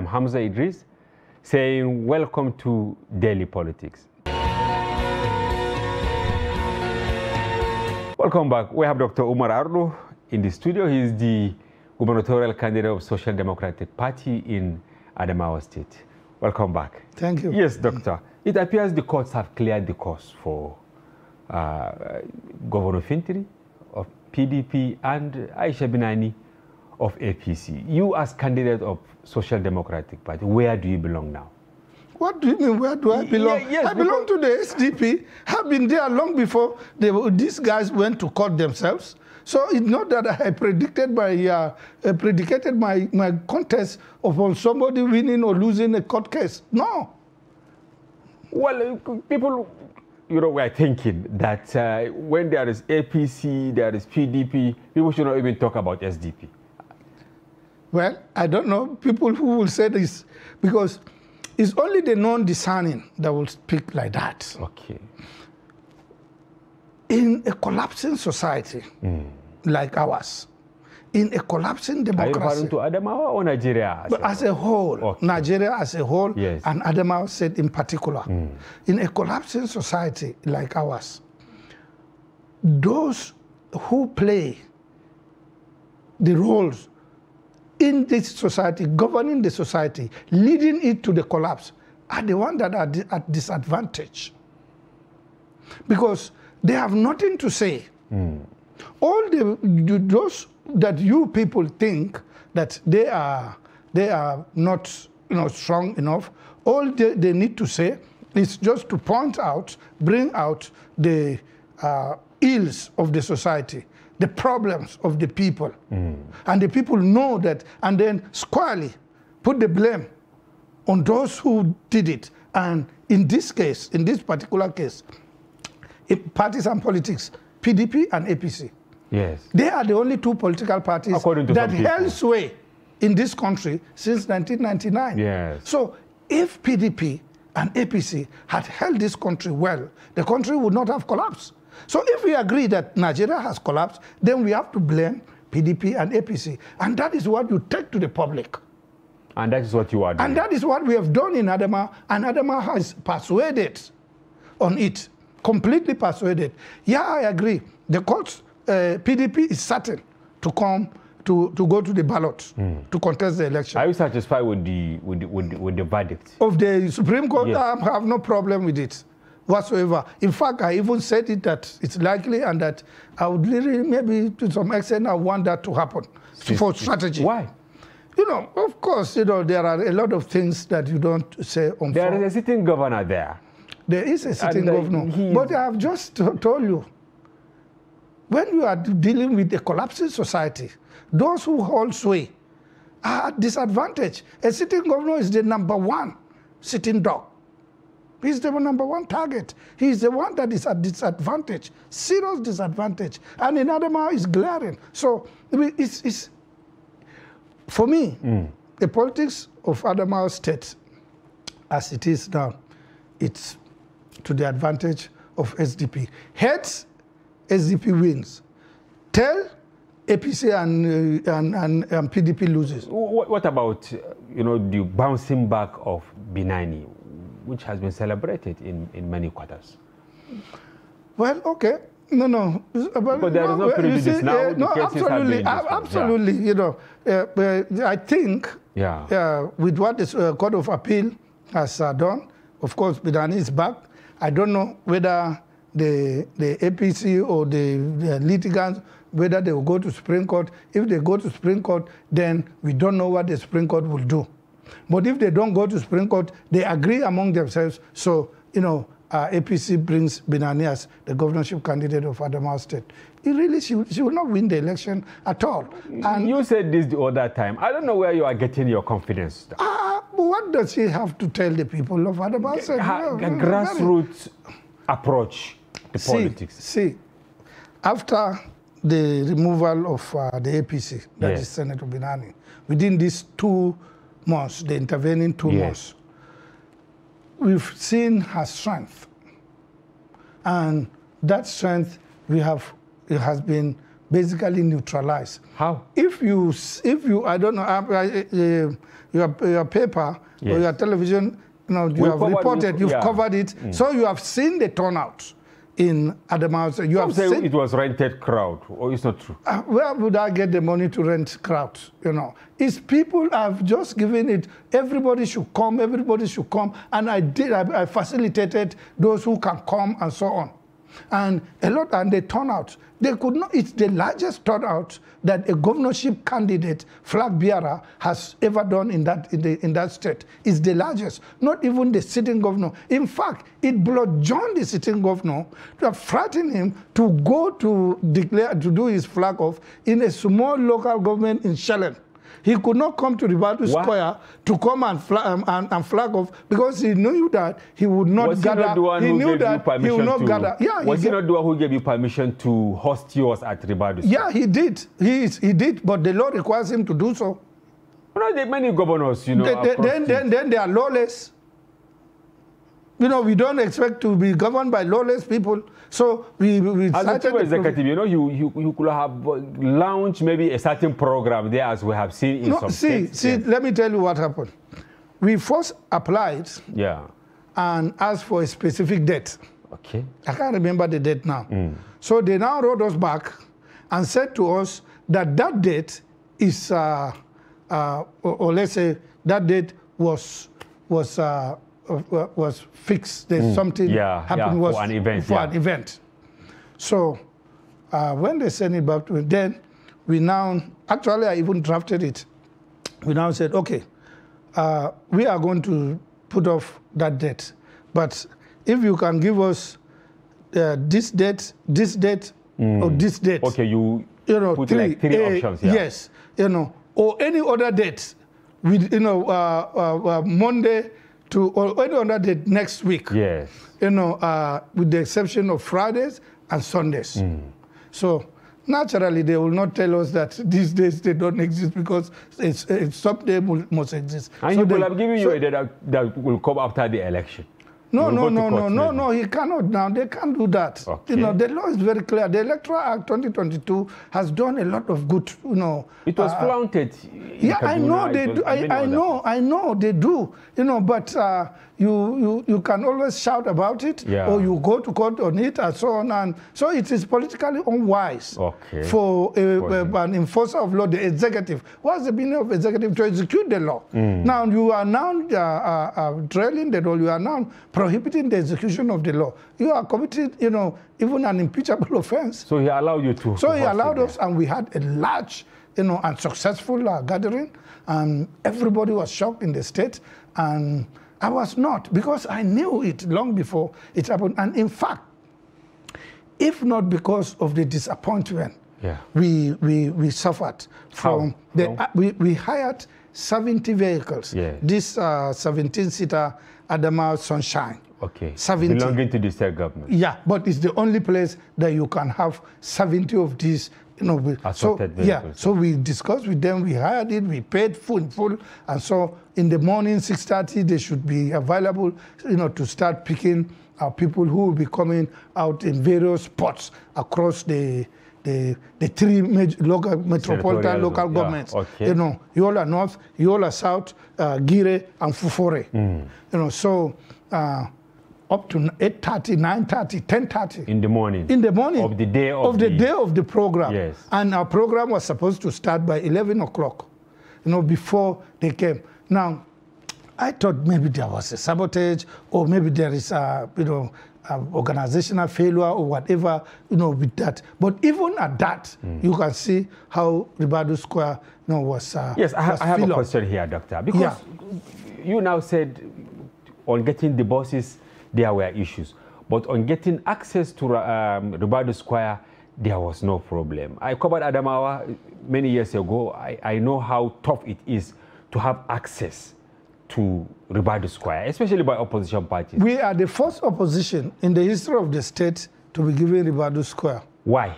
I'm Hamza Idris, saying welcome to Daily Politics. Welcome back. We have Dr. Umar Ardo in the studio. He is the gubernatorial candidate of Social Democratic Party in Adamawa State. Welcome back. Thank you. Yes, Doctor. It appears the courts have cleared the course for Governor Fintiri of PDP and Aisha Binani of APC. You as candidate of Social Democratic Party, where do you belong now? What do you mean, where do I belong? Yes, I belong to the SDP. I've been there long before these guys went to court themselves. So it's not that I predicated my contest upon somebody winning or losing a court case. No. Well, people, were thinking that when there is APC, there is PDP, people should not even talk about SDP. Well, I don't know people who will say this, because it's only the non-discerning that will speak like that. Okay. In a collapsing society like ours, in a collapsing democracy. Are you referring to Adamawa or Nigeria? As a whole, okay. Nigeria as a whole, yes. And Adamawa State in particular. In a collapsing society like ours, those who play the roles in this society, governing the society, leading it to the collapse, are the ones that are at disadvantage. Because they have nothing to say. All those that you people think that they are not strong enough, all they need to say is just to point out, bring out the ills of the society, the problems of the people. And the people know that, and then squarely put the blame on those who did it. And in this case, in this particular case, in parties and politics, PDP and APC. Yes. They are the only two political parties that held sway in this country since 1999. Yes. So if PDP and APC had held this country well, the country would not have collapsed. So if we agree that Nigeria has collapsed, then we have to blame PDP and APC. And that is what you take to the public. And that is what you are doing. And that is what we have done in Adamawa, and Adamawa has persuaded on it, completely persuaded. Yeah, I agree. The courts, PDP is certain to come to go to the ballot to contest the election. Are you satisfied with the verdict of the Supreme Court? Yes. I have no problem with it whatsoever. In fact, I even said it that it's likely, and that I would really, maybe to some extent, I want that to happen for strategy. Why? Of course, there are a lot of things that you don't say on There is a sitting governor there. There is a sitting governor. But I have just told you, when you are dealing with a collapsing society, those who hold sway are at disadvantage. A sitting governor is the #1 sitting dog. He's the #1 target. He's the one that is at disadvantage, serious disadvantage. And in Adamawa, it's glaring. So it's for me, the politics of Adamawa State, as it is now, it's to the advantage of SDP. Heads, SDP wins. Tail, APC and PDP loses. What about the bouncing back of Binani, which has been celebrated in many quarters? Well, okay. No. But there is no prejudice now. No, absolutely. I think with what the Court of Appeal has done, of course, Binani is back. I don't know whether the APC or the litigants, whether they will go to Supreme Court. If they go to Supreme Court, then we don't know what the Supreme Court will do. But if they don't go to Supreme Court, they agree among themselves. So, APC brings Binani as the governorship candidate of Adamawa State. She will not win the election at all. And you said this the other time. I don't know where you are getting your confidence. What does she have to tell the people of Adamawa State? A grassroots approach to politics. See, after the removal of the APC, that is Senator Binani, within these 2 months, the intervening 2 months, we've seen her strength. And that strength it has been basically neutralized. How? If you, I don't know, your paper or your television, you have reported, you've covered it, so you have seen the turnout in Adamawa. You have seen it was rented crowd, or it's not true? Where would I get the money to rent crowd? It's people have just given it. Everybody should come. Everybody should come, and I facilitated those who can come and so on, and they turn out. They could not. It's the largest turnout that a governorship candidate, flag bearer, has ever done in that state. It's the largest. Not even the sitting governor. In fact, it bludgeoned the sitting governor to frighten him to go to do his flag off in a small local government in Shellen. He could not come to Ribadu Square to come and flag off because he knew that he would not gather. He knew that he would not gather. Yeah, was he not the one who gave you permission to host yours at Ribadu Square? Yeah, he did. He did, but the law requires him to do so. Well, there are many governors, Then they are lawless. We don't expect to be governed by lawless people. So we as a chief executive, you could have launched maybe a certain program there, as we have seen in some states. See, let me tell you what happened. We first applied and asked for a specific date. Okay. I can't remember the date now. So they now wrote us back and said to us that date is, or let's say that date was fixed. There's something happened for an event. So when they sent it back to me, then we now, actually I even drafted it. We now said, okay, we are going to put off that date. But if you can give us this date, or this date. Okay, you put three options. Yeah. Yes, or any other date, with Monday or any other date next week. Yes. With the exception of Fridays and Sundays. So naturally, they will not tell us that these days they don't exist because someday must exist. And so he will have given you a date that will come after the election. No, he cannot now. They can't do that. Okay. The law is very clear. The Electoral Act 2022 has done a lot of good, It was flaunted. Yeah, I know they do. I know they do. But you can always shout about it, or you go to court on it, and so on. And so it is politically unwise for an enforcer of law, the executive. What's the meaning of executive? To execute the law. Now you are now trailing the law. You are now prohibiting the execution of the law. You are committed, even an impeachable offense. So he allowed you to. So he allowed us, and we had a large, and successful gathering, and everybody was shocked in the state, and I was not, because I knew it long before it happened. And in fact, if not because of the disappointment we suffered from we hired 70 vehicles. This 17-seater Adamawa Sunshine. Okay. 70. Belonging to the state government. Yeah, but it's the only place that you can have 70 of these. So we discussed with them, we hired it, we paid full, and so in the morning, 6:30, they should be available, to start picking people who will be coming out in various spots across the three major metropolitan local governments. Okay. Yola North, Yola South, Gire, and Fufore. So up to 8:30, 9:30, 10:30. In the morning. In the morning. Of the day of the program. Yes. And our program was supposed to start by 11 o'clock, before they came. Now, I thought maybe there was a sabotage, or maybe there is organizational failure or whatever, with that. But even at that, you can see how Ribadu Square, was Yes, I have a question here, Doctor. Because you now said on getting the buses, there were issues. But on getting access to Ribadu Square, there was no problem. I covered Adamawa many years ago. I know how tough it is to have access to Ribadu Square, especially by opposition parties. We are the first opposition in the history of the state to be given Ribadu Square. Why?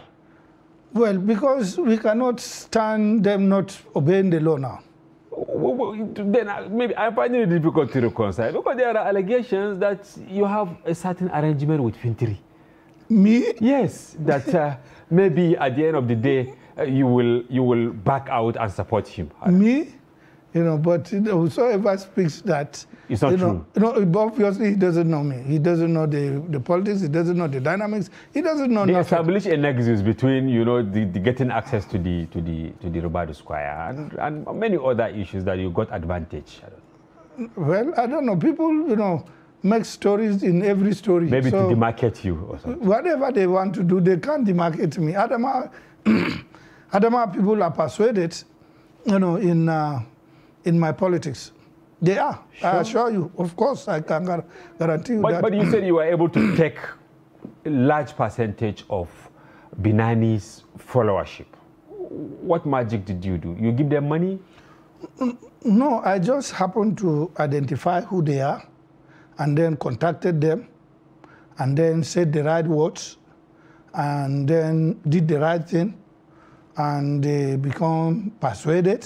Well, because we cannot stand them not obeying the law now. Then maybe I find it difficult to reconcile, because there are allegations that you have a certain arrangement with Fintiri. Me? Yes, that maybe at the end of the day, you will back out and support him. Me? But whosoever speaks that, it's not true. Obviously he doesn't know me. He doesn't know the politics. He doesn't know the dynamics. He doesn't know. They nothing. establish a nexus between the getting access to the Ribadu Square and many other issues that you got advantage. Well, I don't know. People, make stories in every story. Maybe to demarcate you or something. Whatever they want to do, they can't demarcate me. Adama people are persuaded, in my politics. They are. Sure. I assure you. Of course, I can guarantee you that. But you said you were able to take a large percentage of Binani's followership. What magic did you do? You give them money? No, I just happened to identify who they are and then contacted them and then said the right words and then did the right thing and they become persuaded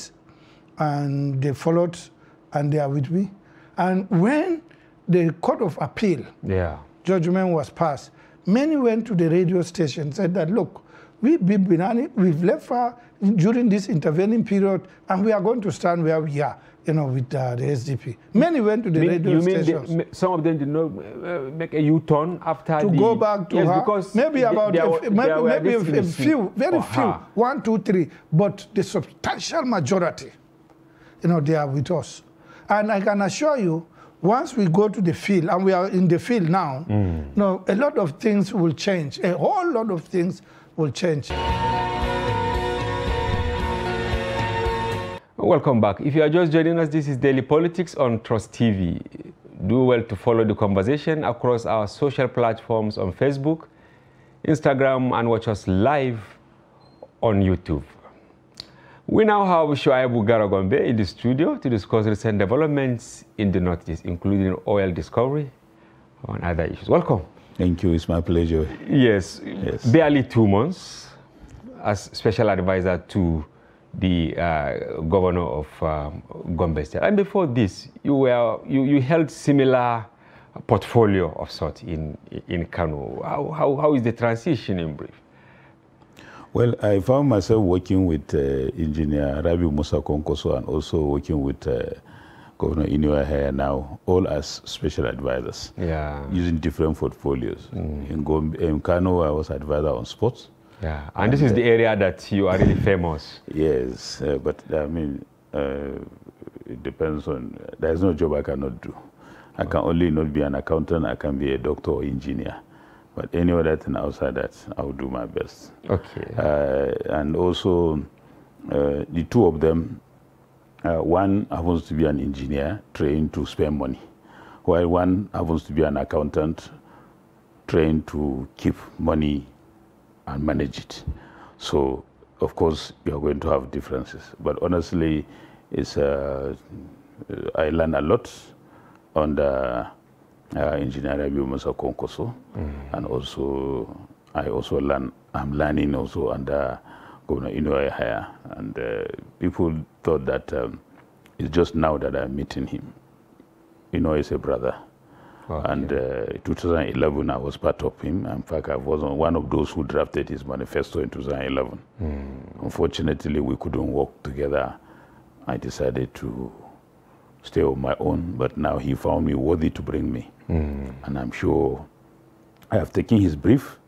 and they followed and they are with me. And when the Court of Appeal judgment was passed, many went to the radio station and said that, look, we've left her during this intervening period and we are going to stand where we are, with the SDP. Many went to the radio stations. Some of them did not make a U-turn after to go back to her. Because maybe about maybe a few, very few, 1, 2, 3, but the substantial majority, they are with us. And I can assure you, once we go to the field, and we are in the field now, a lot of things will change. A whole lot of things will change. Welcome back. If you are just joining us, this is Daily Politics on Trust TV. Do well to follow the conversation across our social platforms on Facebook, Instagram, and watch us live on YouTube. We now have Shuaibu Garagombe in the studio to discuss recent developments in the Northeast, including oil discovery and other issues. Welcome. Thank you. It's my pleasure. Yes. Barely 2 months as special advisor to the governor of Gombe State. And before this, you held similar portfolio of sorts in Kano. How is the transition in brief? Well, I found myself working with Engineer Rabiu Musa Konkoso and also working with Governor Inua here now, all as special advisors, using different portfolios. In Kano, I was advisor on sports. Yeah, and this is the area that you are really famous. Yes, but I mean, it depends on, there's no job I cannot do. I can only not be an accountant, I can be a doctor or engineer. But any other thing outside that, I will do my best. Okay. And also, the two of them, one happens to be an engineer trained to spend money, while one happens to be an accountant trained to keep money and manage it. So, of course, you're going to have differences. But honestly, it's I learned a lot on the Engineer Rabiu Musa Konkoso, and also I'm learning also under Governor Inua Yahaya. And people thought that it's just now that I'm meeting him. Inua is a brother. Okay. And 2011, I was part of him. In fact, I was one of those who drafted his manifesto in 2011. Unfortunately, we couldn't work together. I decided to stay on my own, but now he found me worthy to bring me. And I'm sure I have taken his brief,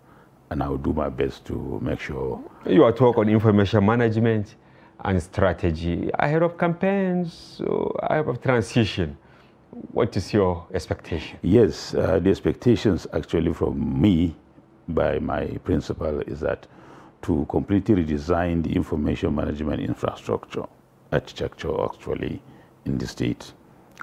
and I will do my best to make sure. You are talking on information management and strategy ahead of campaigns, ahead of transition. What is your expectation? Yes, the expectations actually from me by my principal is that to completely redesign the information management infrastructure, architecture actually in the state,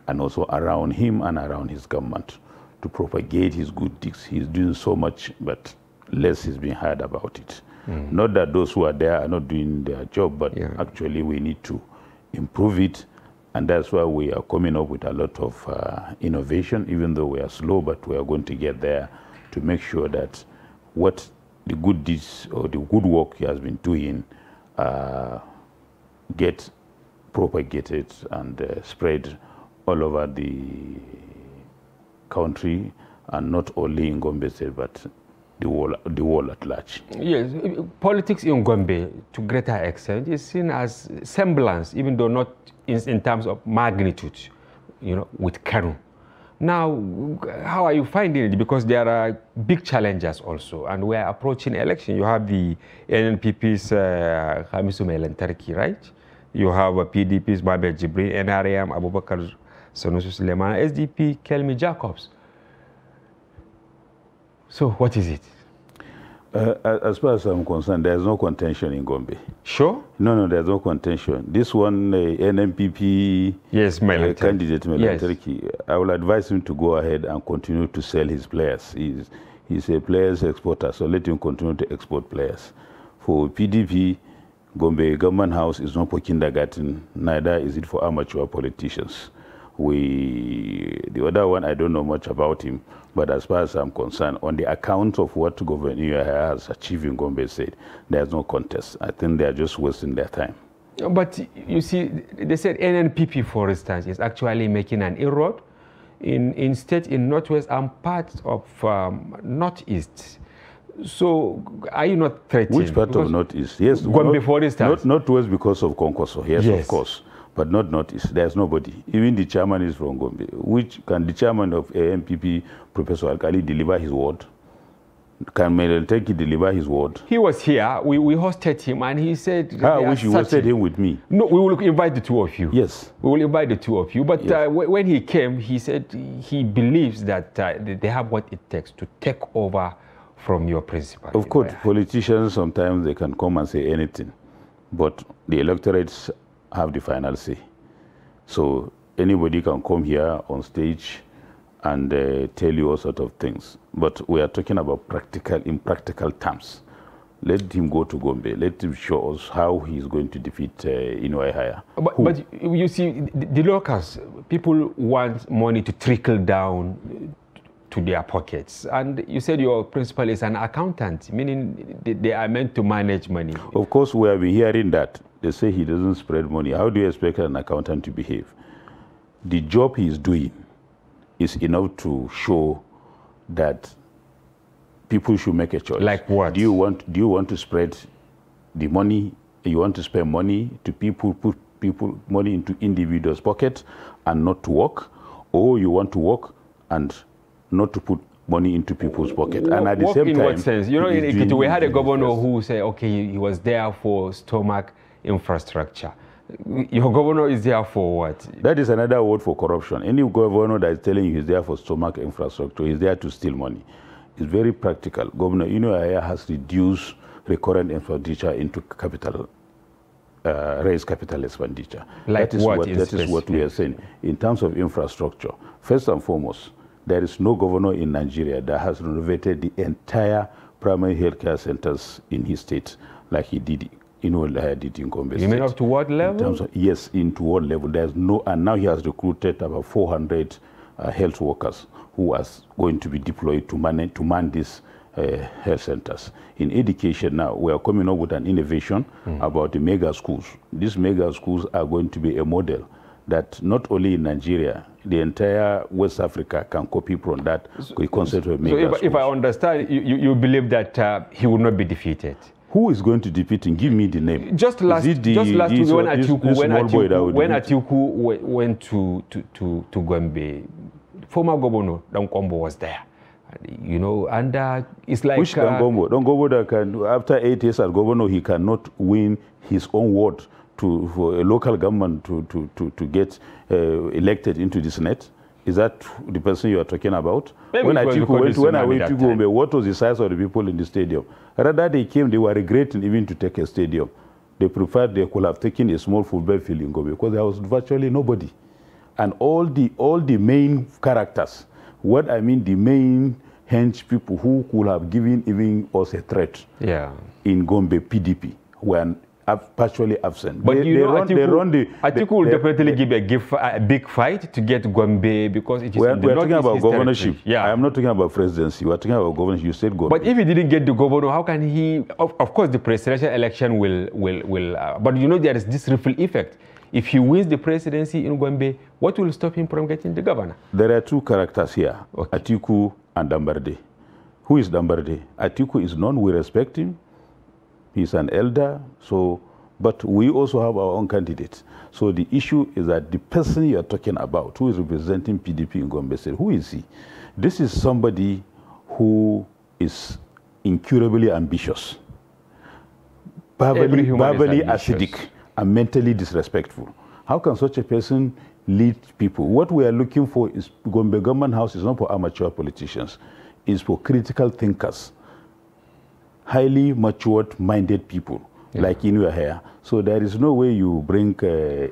and also around him and around his government to propagate his good deeds. He's doing so much, but less is being heard about it. Not that those who are there are not doing their job, but actually we need to improve it. And that's why we are coming up with a lot of innovation, even though we are slow, but we are going to get there to make sure that what the good deeds or the good work he has been doing get propagated and spread all over the country, and not only in Gombe State, but the world at large. Yes, politics in Gombe, to greater extent, is seen as semblance, even though not in terms of magnitude, with Kanu. Now, how are you finding it? Because there are big challenges also, and we are approaching election. You have the NNPP's Hamisu Melentarki, right? You have PDP's Babel Jibril, NRM, Abubakar Sanusi Suleiman, SDP, Kelmi Jacobs. So what is it? As far as I'm concerned, there's no contention in Gombe. Sure? No, there's no contention. This one, NNPP yes, candidate, Melentarki, yes. I will advise him to go ahead and continue to sell his players. He's a players exporter, so let him continue to export players. For PDP, Gombe Government House is not for kindergarten, neither is it for amateur politicians. The other one, I don't know much about him, but as far as I'm concerned, on the account of what Governor has achieved in Gombe State, there's no contest. I think they're just wasting their time. But you see, they said NNPP, for instance, is actually making an inroad in state in Northwest and parts of Northeast. So are you not threatened? Which part of Northeast? Yes, Gombe, for instance. Northwest because of Konkoso, yes, of course. But not Northeast. There's nobody. Even the chairman is from Gombe. Which can the chairman of NPP, Professor Alkali, deliver his word? Can Melentarki deliver his word? He was here. We hosted him, and he said... I wish you hosted him with me. No, we will invite the two of you. Yes. We will invite the two of you. But yes. When he came, he said he believes that they have what it takes to take over from your principal. Of course, politicians, sometimes they can come and say anything. But the electorates have the final say. So anybody can come here on stage and tell you all sorts of things. But we are talking about in practical terms. Let him go to Gombe. Let him show us how he's going to defeat Inuaihaya. But you see, the locals, people want money to trickle down to their pockets. And you said your principal is an accountant, meaning they are meant to manage money. Of course, we have been hearing that. They say he doesn't spread money. How do you expect an accountant to behave? The job he is doing is enough to show that people should make a choice. Like what? Do you want to spread the money? You want to spend money to put money into individuals' pockets and not to work, or you want to work and not to put money into people's pocket? And at the same time, in what sense? You know, in Ekiti, we had a governor who said, okay, he was there for stomach infrastructure. Your governor is there for what? That is another word for corruption. Any governor that is telling you he's there for stomach infrastructure, he's there to steal money. It's very practical. Governor Inuaihaya has reduced recurrent expenditure into capital, raised capital expenditure. Like that is what we are saying. In terms of infrastructure, first and foremost, there is no governor in Nigeria that has renovated the entire primary healthcare centers in his state like he did. Inuaihaya did in Gombe State. You mean up to what level? In terms of, yes, into what level? There's no, and now he has recruited about 400 health workers who are going to be deployed to man these health centers. In education now, we are coming up with an innovation about the mega schools. These mega schools are going to be a model that not only in Nigeria, the entire West Africa can copy from that concept of mega schools. So if I understand, you believe that he will not be defeated? Who is going to defeat him? Give me the name. Just last week when Atiku went to Gombe, former governor Dankombo was there. You know, and it's like... Which Dankombo? Dankombo that can, after 8 years as governor, he cannot win his own ward for a local government to get elected into the Senate. Is that the person you are talking about? Maybe when I went to Gombe, what was the size of the people in the stadium? Rather, they came, they were regretting even to take a stadium. They preferred they could have taken a small football field in Gombe because there was virtually nobody. And all the main characters, what I mean, the main hench people who could have given even us a threat in Gombe PDP were partially absent. But Atiku will definitely give a big fight to get Gombe because it is we're talking about governorship. Yeah. I am not talking about presidency. We're talking about governorship. You said Gombe. But if he didn't get the governor, how can he? Of course, the presidential election will. But you know there is this ripple effect. If he wins the presidency in Gombe, what will stop him from getting the governor? There are two characters here, Atiku and Dambarde. Who is Dambarde? Atiku is known, we respect him. He's an elder, so, but we also have our own candidates. So the issue is that the person you are talking about, who is representing PDP in Gombe State, who is he? This is somebody who is incurably ambitious, verbally acidic, and mentally disrespectful. How can such a person lead people? What we are looking for is Gombe Government House is not for amateur politicians. It's for critical thinkers, highly matured-minded people, like in your hair. So there is no way you bring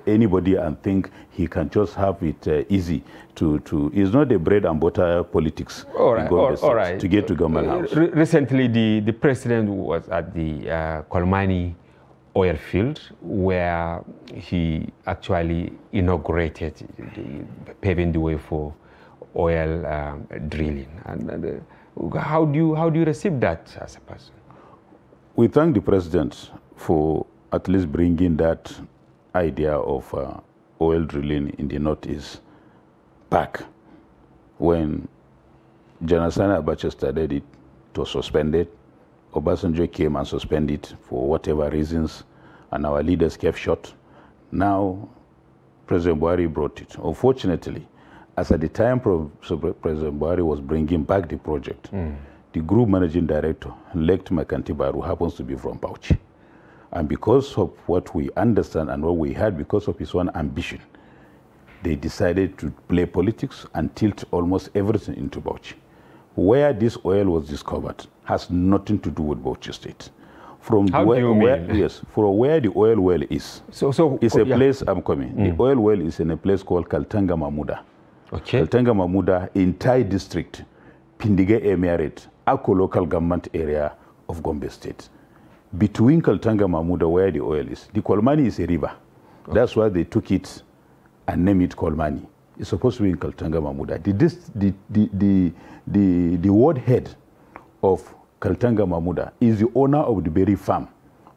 anybody and think he can just have it easy to. It's not a bread and butter politics. All right. To get to Government House. Recently, the president was at the Kolmani oil field, where he actually inaugurated paving the way for oil drilling. And how do you receive that as a person? We thank the president for at least bringing that idea of oil drilling in the Northeast back. When General Sani Abacha started it, it was suspended. Obasanjo came and suspended it for whatever reasons, and our leaders kept short. Now, President Buhari brought it. Unfortunately, as at the time President Buhari was bringing back the project, the group managing director, Lekt Makanti Baru, happens to be from Bauchi. And because of what we understand and what we had, because of his own ambition, they decided to play politics and tilt almost everything into Bauchi. Where this oil was discovered has nothing to do with Bauchi State. From How do you mean? Yes, from where the oil well is. So it's a place, I'm coming. The oil well is in a place called Kaltanga Mamuda. Okay. Kaltanga Mamuda, entire district, Pindige Emirate, Ako local government area of Gombe State. Between Kaltanga Mamuda, where the oil is, the Kolmani is a river. Okay. That's why they took it and named it Kolmani. It's supposed to be in Kaltanga Mamuda. The ward head of Kaltanga Mamuda is the owner of the berry farm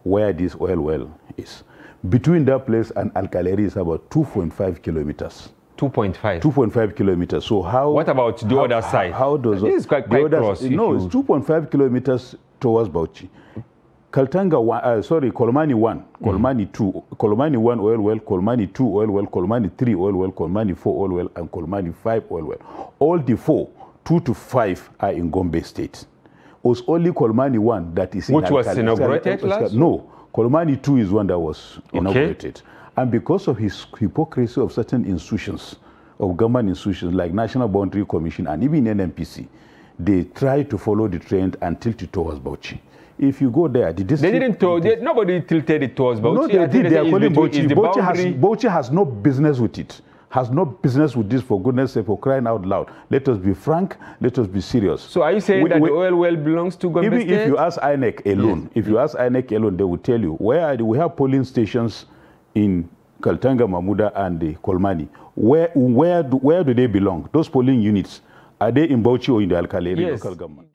where this oil well is. Between that place and Alkaleri is about 2.5 kilometers. 2.5? 2.5 kilometers. So how... What about the other side? How does... This is quite close. No, it's 2.5 kilometers towards Bauchi. Kaltanga, Kolmani 1, Kolmani 2, Kolmani 1 oil well, Kolmani 2 oil well, Kolmani 3 oil well, Kolmani 4 oil well, and Kolmani 5 oil well. All the 4, 2 to 5 are in Gombe State. It was only Kolmani 1 that is in Which was inaugurated last? No, Kolmani 2 is one that was inaugurated. And because of his hypocrisy of certain institutions, of government institutions like National Boundary Commission and even NNPC, they try to follow the trend and tilt it towards Bauchi. If you go there, the district... Nobody tilted it towards Bauchi. No, they did. They are calling Bauchi. Bauchi has no business with it. Has no business with this, for goodness sake, for crying out loud. Let us be frank. Let us be serious. So are you saying that the oil well belongs to Gombe State? Even if you ask INEC alone, if you ask INEC alone, they will tell you, we have polling stations in Kaltanga, Mamuda, and the Kolmani. Where do they belong? Those polling units, are they in Bauchi or in the Alkaleri local government?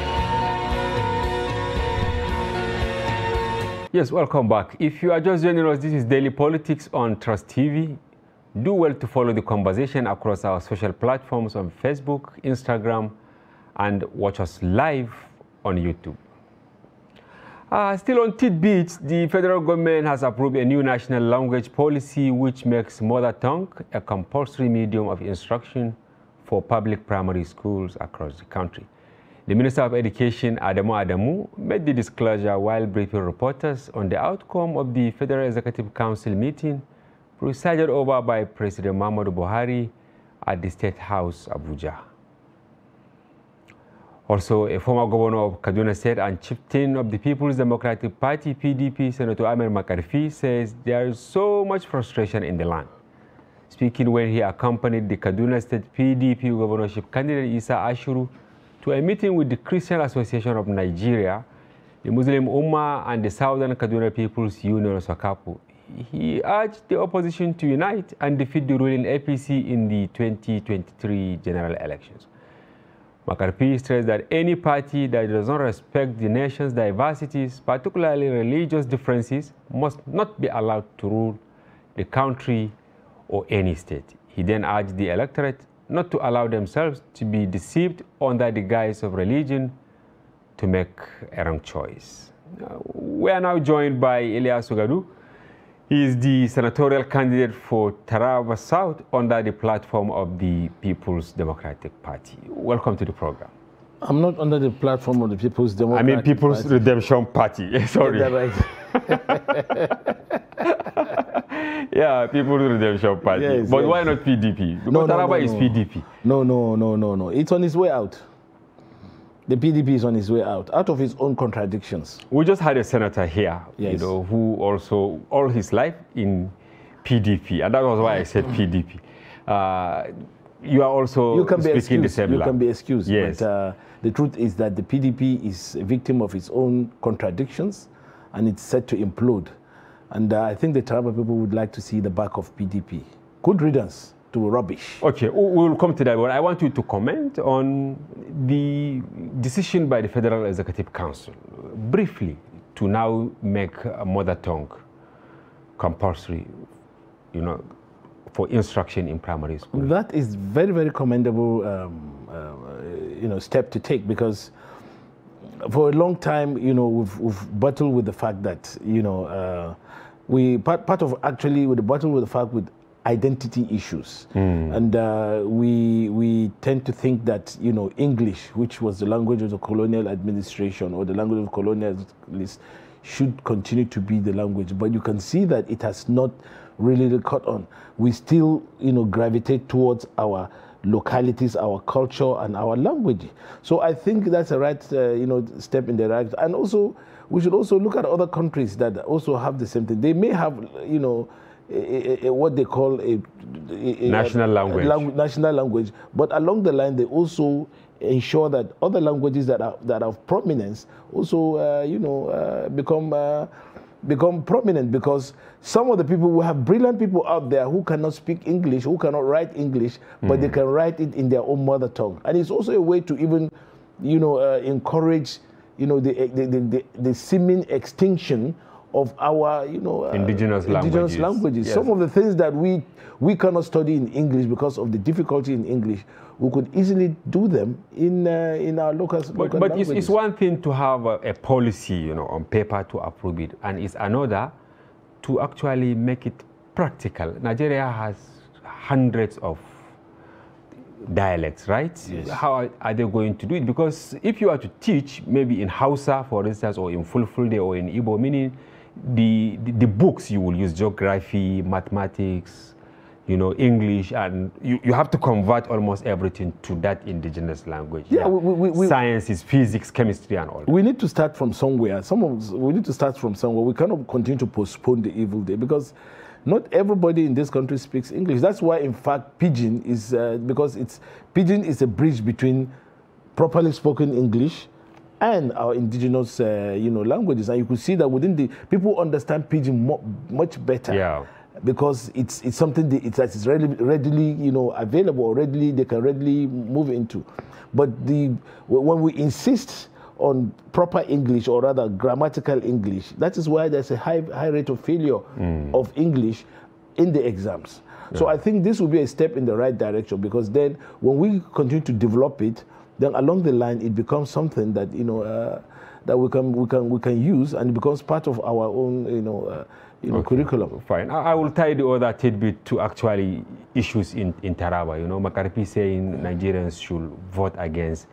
Yes, welcome back. If you are just joining us, this is Daily Politics on Trust TV. Do well to follow the conversation across our social platforms on Facebook, Instagram, and watch us live on YouTube. Still on tidbits, the federal government has approved a new national language policy which makes mother tongue a compulsory medium of instruction for public primary schools across the country. The Minister of Education, Adamu Adamu, made the disclosure while briefing reporters on the outcome of the Federal Executive Council meeting presided over by President Muhammadu Buhari at the State House, Abuja. Also, a former governor of Kaduna State and chieftain of the People's Democratic Party, PDP, Senator Ahmed Makarfi, says there is so much frustration in the land. Speaking when he accompanied the Kaduna State PDP governorship candidate Isa Ashuru to a meeting with the Christian Association of Nigeria, the Muslim Ummah, and the Southern Kaduna People's Union, Sokapu, he urged the opposition to unite and defeat the ruling APC in the 2023 general elections. Makarfi stressed that any party that does not respect the nation's diversities, particularly religious differences, must not be allowed to rule the country or any state. He then urged the electorate not to allow themselves to be deceived under the guise of religion to make a wrong choice. We are now joined by Elias Ogadu. He is the senatorial candidate for Taraba South under the platform of the People's Democratic Party. Welcome to the program. I'm not under the platform of the People's Democratic Party. I mean People's Redemption Party. Sorry. Is that right? Yeah, People's Redemption Party. Yes, but yes. why not PDP? Because No, Taraba is PDP. No. It's on its way out. The PDP is on its way out of its own contradictions. We just had a senator here, Yes. who also all his life in PDP, and that was why I said PDP. You are also speaking the same You language. can be excused. Yes. But the truth is that the PDP is a victim of its own contradictions, and it's set to implode. And I think the Taraba people would like to see the back of PDP. Good riddance to rubbish. Okay, we'll come to that, but I want you to comment on the decision by the Federal Executive Council, briefly, to now make a mother tongue compulsory, for instruction in primary school. That is very, very commendable, step to take, because for a long time, we've battled with the fact that, we battle with the fact with identity issues, and we tend to think that English, which was the language of the colonial administration or the language of colonialists, should continue to be the language. But you can see that it has not really caught on. We still gravitate towards our localities, our culture, and our language. So I think that's a right step in the right. And also we should also look at other countries that also have the same thing. They may have what they call a national language. National language, but along the line they also ensure that other languages that are of prominence also become prominent, because some of the people, we have brilliant people out there who cannot speak English, who cannot write English, but they can write it in their own mother tongue. And it's also a way to even encourage the seeming extinction of our indigenous languages. Yes. Some of the things that we cannot study in English because of the difficulty in English, we could easily do them in our local but languages. It's one thing to have a policy on paper to approve it, and it's another to actually make it practical. Nigeria has hundreds of dialects, right? Yes. How are they going to do it? Because if you are to teach maybe in Hausa, for instance, or in Fulfulde or in Igbo, meaning the books you will use, geography, mathematics, English, and you have to convert almost everything to that indigenous language. Yeah, sciences, physics, chemistry, and all that. We need to start from somewhere. We need to start from somewhere. We cannot continue to postpone the evil day, because not everybody in this country speaks English. That's why, in fact, Pidgin is Pidgin is a bridge between properly spoken English and our indigenous, languages. And you could see that within the people understand Pidgin much better. Yeah. Because it's something that is readily available, or they can readily move into. But when we insist on proper English, or rather grammatical English, that is why there's a high rate of failure of English in the exams. Yeah. So I think this will be a step in the right direction, because then when we continue to develop it, then along the line it becomes something that that we can use, and it becomes part of our own curriculum. Fine. I will tie the other tidbit to actually issues in Taraba. Makarpi saying Nigerians should vote against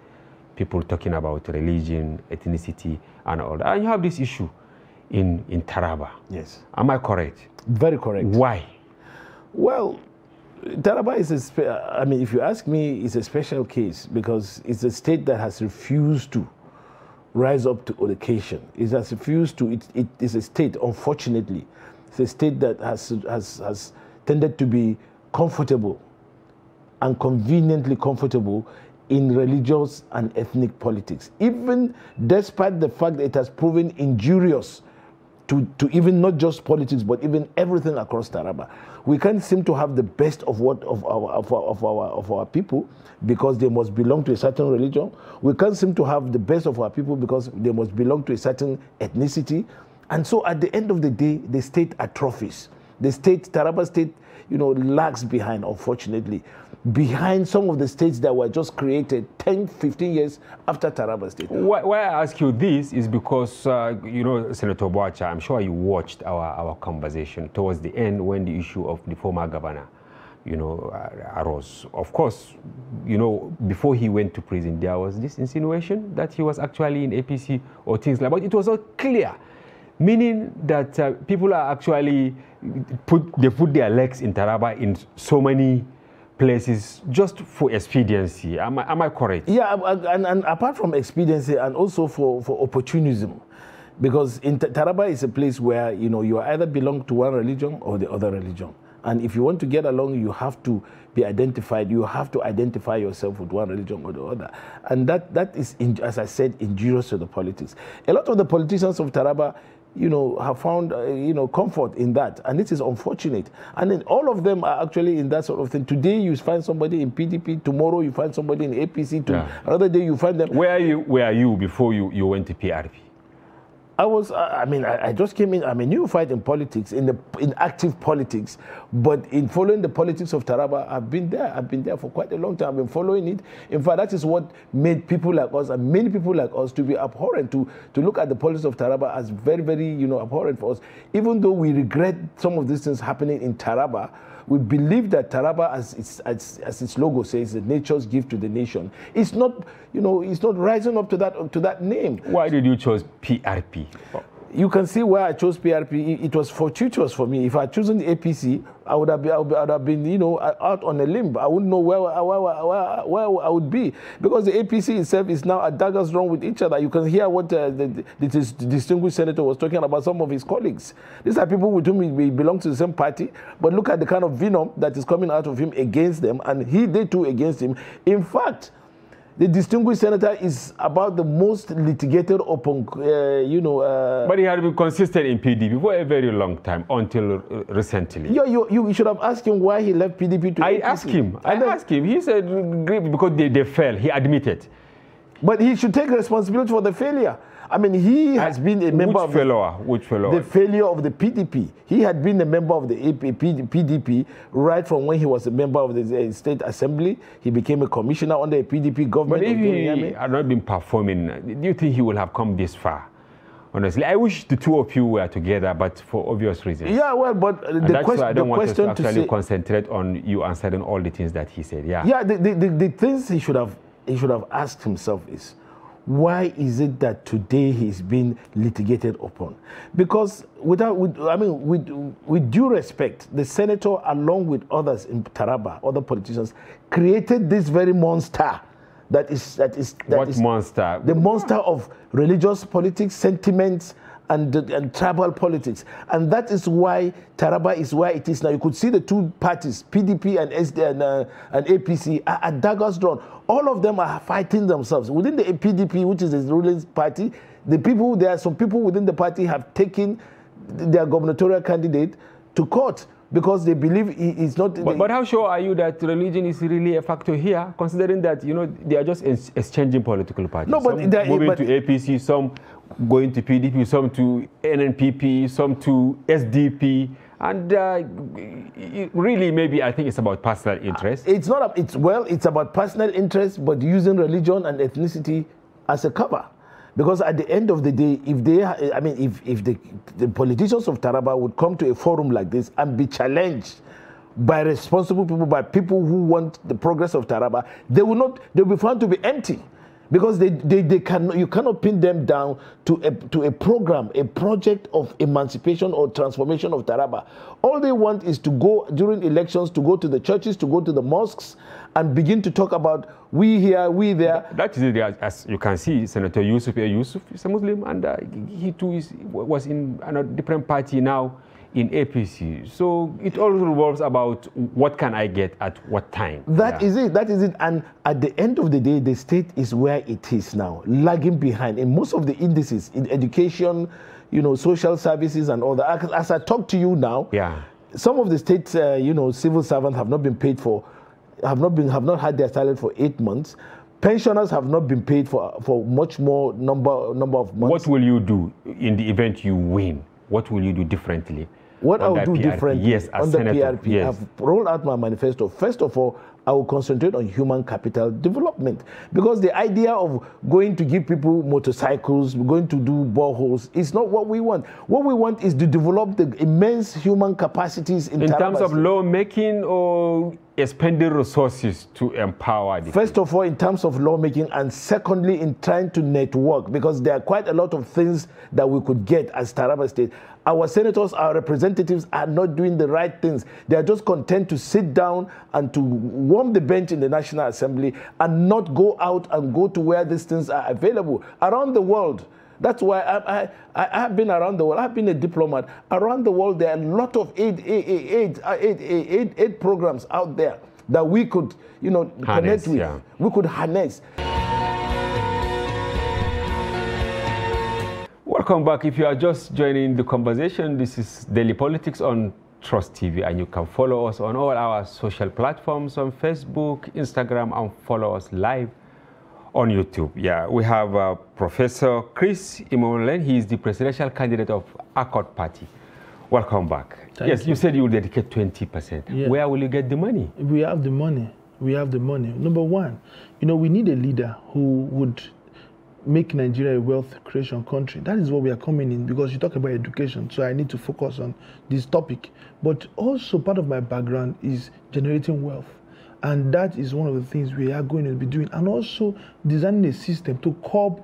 people talking about religion, ethnicity, and all that. And you have this issue in Taraba. Yes. Am I correct? Very correct. Why? Well, Taraba is if you ask me, it's a special case, because it's a state that has refused to rise up to occasion. It has refused to. It is a state, unfortunately, it's a state that has tended to be comfortable and conveniently comfortable in religious and ethnic politics, even despite the fact that it has proven injurious to even not just politics, but even everything across Taraba. We can't seem to have the best of our people, because they must belong to a certain religion. We can't seem to have the best of our people because they must belong to a certain ethnicity. And so at the end of the day, the state atrophies. Taraba state, lags behind, unfortunately. behind some of the states that were just created 10, 15 years after Taraba State. Why I ask you this is because, you know, Senator Boacha, I'm sure you watched our conversation towards the end when the issue of the former governor, you know, arose. Of course, you know, before he went to prison, there was this insinuation that he was actually in APC or things like that, but it was not clear, meaning that people are actually put their legs in Taraba in so many places just for expediency. Am I correct? Yeah, and apart from expediency and also for opportunism, because in Taraba is a place where, you know, you either belong to one religion or the other religion. And if you want to get along, you have to be identified. You have to identify yourself with one religion or the other. And that is, as I said, injurious to the politics. A lot of the politicians of Taraba, you know, have found, you know, comfort in that. And this is unfortunate. And then all of them are actually in that sort of thing. Today you find somebody in PDP. Tomorrow you find somebody in APC. Another day you find them. Where are you before you went to PRP? I just came in. I'm a neophyte in politics, in active politics, but in following the politics of Taraba, I've been there. I've been there for quite a long time. I've been following it. In fact, that is what made people like us and many people like us to be abhorrent, to look at the politics of Taraba as very, very, you know, abhorrent for us. Even though we regret some of these things happening in Taraba, we believe that Taraba, as its logo says, is nature's gift to the nation. It's not, you know, it's not rising up to that name. Why did you choose PRP? You can see why I chose PRP. It was fortuitous for me. If I had chosen the APC, I would have been, you know, out on a limb. I wouldn't know where I would be, because the APC itself is now at daggers drawn with each other. You can hear what the distinguished senator was talking about some of his colleagues. These are people with whom we belong to the same party, but look at the kind of venom that is coming out of him against them, and they too against him. In fact, the distinguished senator is about the most litigated upon, But he had been consistent in PDP for a very long time, until recently. You should have asked him why he left PDP to APC. I asked him. He said, because they fell. He admitted. But he should take responsibility for the failure. I mean, he has been a member of which fellow? The failure of the PDP. He had been a member of the PDP right from when he was a member of the State Assembly. He became a commissioner under a PDP government. But if he had not been performing, do you think he would have come this far? Honestly, I wish the two of you were together, but for obvious reasons. Yeah, well, but that's why I don't want us to actually concentrate on you answering all the things that he said. Yeah. Yeah, the things he should have asked himself is, why is it that today he's being litigated upon? Because with due respect, the senator, along with others in Taraba, other politicians, created this very monster. What monster? The monster of religious politics, sentiments, and tribal politics. And that is why Taraba is where it is now. You could see the two parties, PDP and APC, are at daggers drawn. All of them are fighting themselves. Within the PDP, which is the ruling party, there are some people within the party have taken their gubernatorial candidate to court because they believe he is not... But how sure are you that religion is really a factor here, considering that, you know, they are just exchanging political parties? No, but some moving to APC, some going to PDP, some to NNPP, some to SDP, and really, maybe I think it's about personal interest. It's about personal interest, but using religion and ethnicity as a cover. Because at the end of the day, if the politicians of Taraba would come to a forum like this and be challenged by responsible people, by people who want the progress of Taraba, they'll be found to be empty. Because you cannot pin them down to a program, a project of emancipation or transformation of Taraba. All they want is to go during elections, to go to the churches, to go to the mosques, and begin to talk about we here, we there. That is it. As you can see, Senator Yusuf is a Muslim, and he too was in a different party now in APC. So it all revolves about what can I get at what time. That is it. And at the end of the day, the state is where it is now, lagging behind in most of the indices, in education, you know, social services and all that. As I talk to you now, some of the states, civil servants have not been paid for, have not had their salary for 8 months. Pensioners have not been paid for much more number of months. What will you do in the event you win? What will you do differently? What I'll do PRP. differently Yes, as on the senator. PRP, Yes. I've rolled out my manifesto. First of all, I will concentrate on human capital development, because the idea of going to give people motorcycles, going to do boreholes, is not what we want. What we want is to develop the immense human capacities in terms of State. lawmaking or spending resources to empower the First of all, in terms of lawmaking, and secondly, in trying to network, because there are quite a lot of things that we could get as Taraba State. Our senators, our representatives are not doing the right things. They are just content to sit down and to warm the bench in the National Assembly and not go out and go to where these things are available around the world. That's why I have been around the world. I've been a diplomat. Around the world, there are a lot of aid programs out there that we could, harness, connect with. yeah. We could harness. Welcome back. If you are just joining the conversation, this is Daily Politics on Trust TV, and you can follow us on all our social platforms on Facebook, Instagram, and follow us live on YouTube. Yeah, we have Professor Chris Imoleng. He is the presidential candidate of Accord Party. Welcome back. Yes, you said you will dedicate 20%. Yeah. Where will you get the money? We have the money. We have the money. Number one, we need a leader who would make Nigeria a wealth creation country. That is what we are coming in, because you talk about education, so I need to focus on this topic. But also part of my background is generating wealth. And that is one of the things we are going to be doing. And also designing a system to curb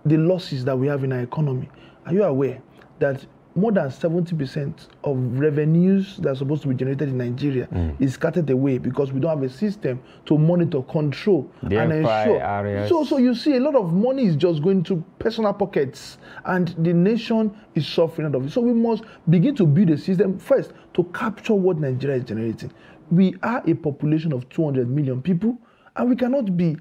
the losses that we have in our economy. Are you aware that more than 70% of revenues that are supposed to be generated in Nigeria is scattered away because we don't have a system to monitor, control, and ensure. Areas. So you see a lot of money is just going to personal pockets, and the nation is suffering out of it. So we must begin to build a system first to capture what Nigeria is generating. We are a population of 200 million people, and we cannot be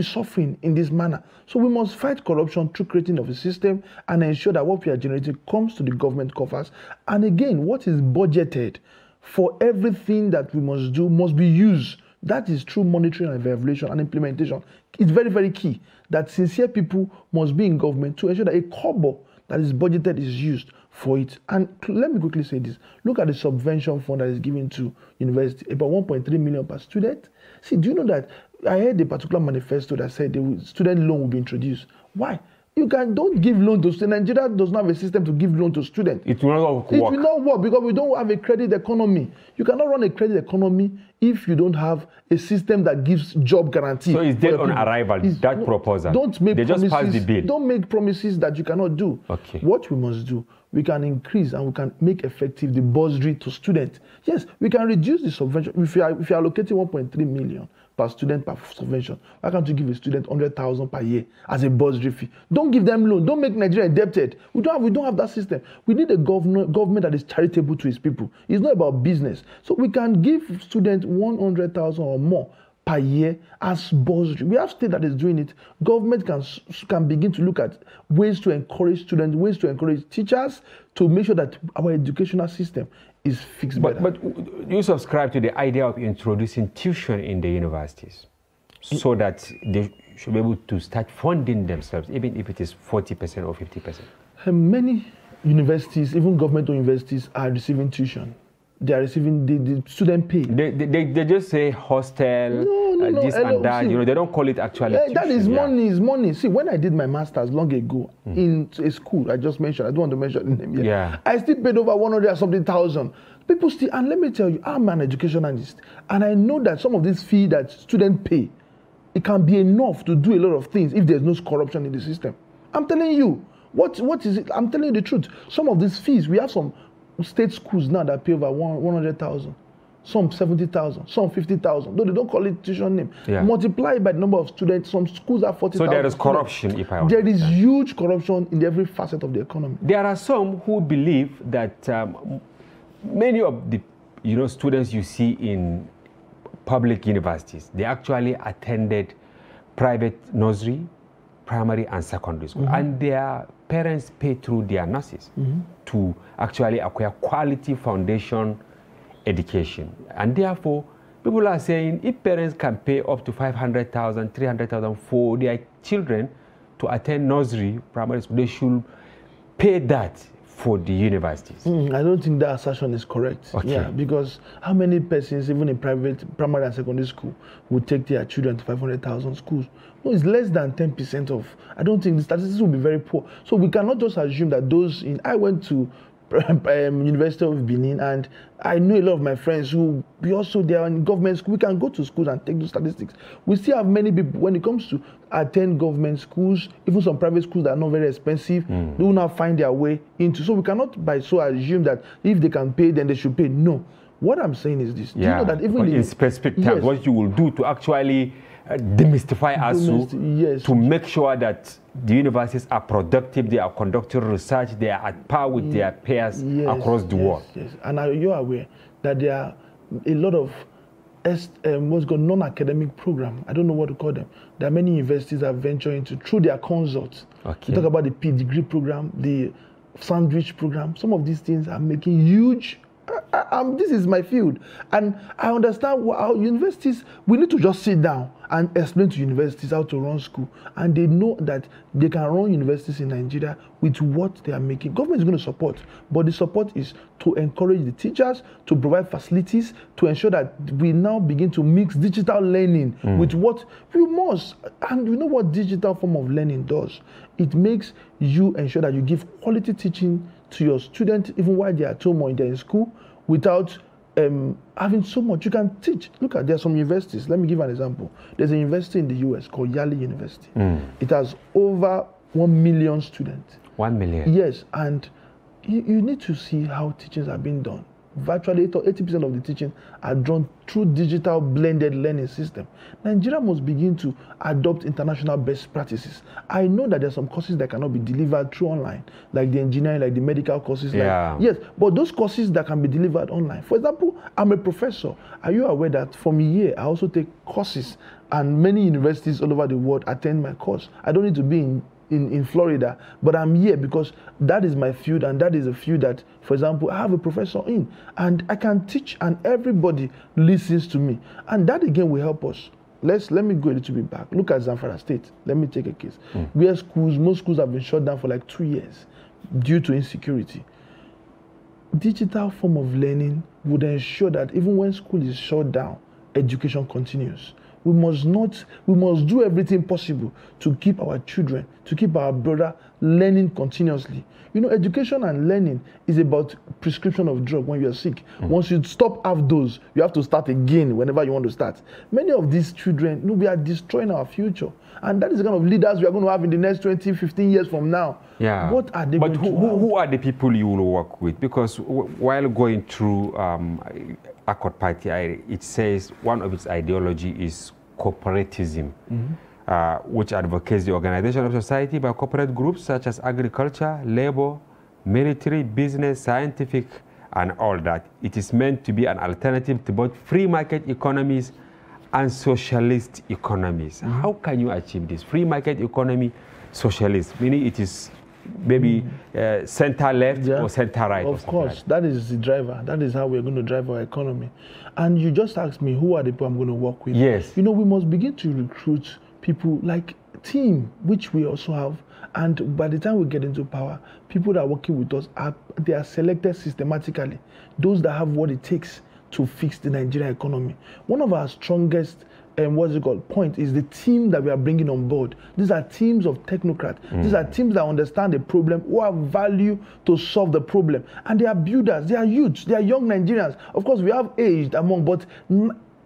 suffering in this manner. So we must fight corruption through creating of a system and ensure that what we are generating comes to the government coffers. And again, what is budgeted for everything that we must do must be used. That is through monitoring and evaluation and implementation. It's very, very key that sincere people must be in government to ensure that a kobo that is budgeted is used for it. And let me quickly say this. Look at the subvention fund that is given to university, about 1.3 million per student. See, do you know that I heard a particular manifesto that said the student loan will be introduced? Why? Don't give loan to students. Nigeria does not have a system to give loan to students. It will not work. It will not work because we don't have a credit economy. You cannot run a credit economy if you don't have a system that gives job guarantee. So it's dead on arrival, that proposal. Don't make promises. Just passed the bill. Don't make promises that you cannot do. Okay. What we must do, we can increase and we can make effective the bursary to students. Yes, we can reduce the subvention. If you are allocating 1.3 million per student per subvention, why can't you give a student 100,000 per year as a bursary fee? Don't give them loan. Don't make Nigeria indebted. We don't have that system. We need a government that is charitable to its people. It's not about business. So we can give students 100,000 or more per year as bursary. We have state that is doing it. Government can begin to look at ways to encourage students, ways to encourage teachers to make sure that our educational system is fixed better. But you subscribe to the idea of introducing tuition in the universities so that they should be able to start funding themselves, even if it is 40% or 50%. Many universities, even government-owned universities, are receiving tuition. They are receiving the student pay. They just say hostel, this and that. See, they don't call it actually tuition. That is money, is money. See, when I did my master's long ago in a school, I just mentioned, I don't want to mention the name yet. Yeah. I still paid over 100 or something thousand. People still, and let me tell you, I'm an educationalist, and I know that some of this fee that students pay, it can be enough to do a lot of things if there's no corruption in the system. I'm telling you, what is it? I'm telling you the truth. Some of these fees, we have some state schools now that pay over 100,000, some 70,000, some 50,000. Though they don't call it tuition name. Yeah. Multiply by the number of students. Some schools are 40,000. So there is corruption, if I understand. There is huge corruption in every facet of the economy. There are some who believe that many of the students you see in public universities, they actually attended private nursery, primary and secondary school, and their parents pay through their nurses to actually acquire quality foundation education. And therefore, people are saying if parents can pay up to 500,000, 300,000 for their children to attend nursery, primary school, they should pay that for the universities? I don't think that assertion is correct. Okay. Yeah, because how many persons, even in private primary and secondary school, would take their children to 500,000 schools? No, it's less than 10% of. I don't think the statistics will be very poor. So we cannot just assume that those in. I went to University of Benin, and I know a lot of my friends who we also they are in government school. We can go to schools and take those statistics. We still have many people when it comes to attend government schools, even some private schools that are not very expensive. They will not find their way into. So we cannot by so assume that if they can pay, then they should pay. No. What I'm saying is this. Yeah. Do you know that even in specific terms, what you will do to actually demystify ASUU to make sure that the universities are productive, they are conducting research, they are at par with their peers across the world. Yes, and you're aware that there are a lot of what's called non-academic program. I don't know what to call them. There are many universities that venture into through their consults. Okay. We talk about the P-degree program, the sandwich program. Some of these things are making huge. This is my field, and I understand how universities. We need to just sit down and explain to universities how to run school, and they know that they can run universities in Nigeria with what they are making. Government is going to support, but the support is to encourage the teachers, to provide facilities, to ensure that we now begin to mix digital learning with what we must. And you know what digital form of learning does? It makes you ensure that you give quality teaching to your students even while they are at home or they're in school without having so much. You can teach. Look at, there are some universities. Let me give an example. There's a university in the US called Yale University. It has over 1 million students. 1 million? Yes, and you need to see how teachings are being done. Virtually 80% of the teaching are done through digital blended learning system. Nigeria must begin to adopt international best practices. I know that there are some courses that cannot be delivered through online, like the engineering, like the medical courses. Yeah. Yes, but those courses that can be delivered online. For example, I'm a professor. Are you aware that from here, I also take courses, and many universities all over the world attend my course? I don't need to be in Florida, but I'm here because that is my field, and that is a field that, for example, I have a professor in, and I can teach, and everybody listens to me, and that again will help us. Let me go a little bit back. Look at Zamfara State. Let me take a case where most schools have been shut down for like 2 years due to insecurity. Digital form of learning would ensure that even when school is shut down, education continues. We must do everything possible to keep our children, to keep our brother learning continuously. You know, education and learning is about prescription of drug when you are sick. Once you stop half dose, you have to start again whenever you want to start. Many of these children, we are destroying our future. And that is the kind of leaders we are going to have in the next 20, 15 years from now. Yeah. What are they but going to have? Who are the people you will work with? Because while going through Accord Party, it says one of its ideology is corporatism, which advocates the organization of society by corporate groups such as agriculture, labor, military, business, scientific, and all that. It is meant to be an alternative to both free market economies and socialist economies. How can you achieve this? Free market economy, socialist, meaning it is maybe center left or center right. Of course, like that is the driver. That is how we're going to drive our economy. And you just asked me, who are the people I'm going to work with? Yes. You know, we must begin to recruit people like team, which we also have. And by the time we get into power, people that are working with us, they are selected systematically. Those that have what it takes to fix the Nigerian economy. One of our strongest point is the team that we are bringing on board. These are teams of technocrats. These are teams that understand the problem, who have value to solve the problem. And they are builders, they are youths, they are young Nigerians. Of course, we have aged among, but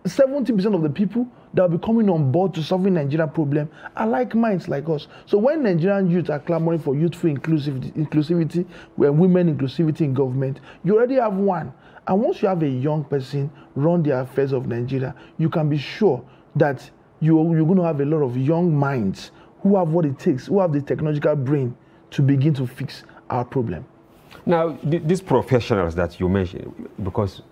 70% of the people that will be coming on board to solving Nigerian problem are like minds like us. So when Nigerian youth are clamoring for youthful inclusivity, women inclusivity in government, you already have one. And once you have a young person run the affairs of Nigeria, you can be sure that you're going to have a lot of young minds who have what it takes, who have the technological brain to begin to fix our problem. Now, these professionals that you mentioned, because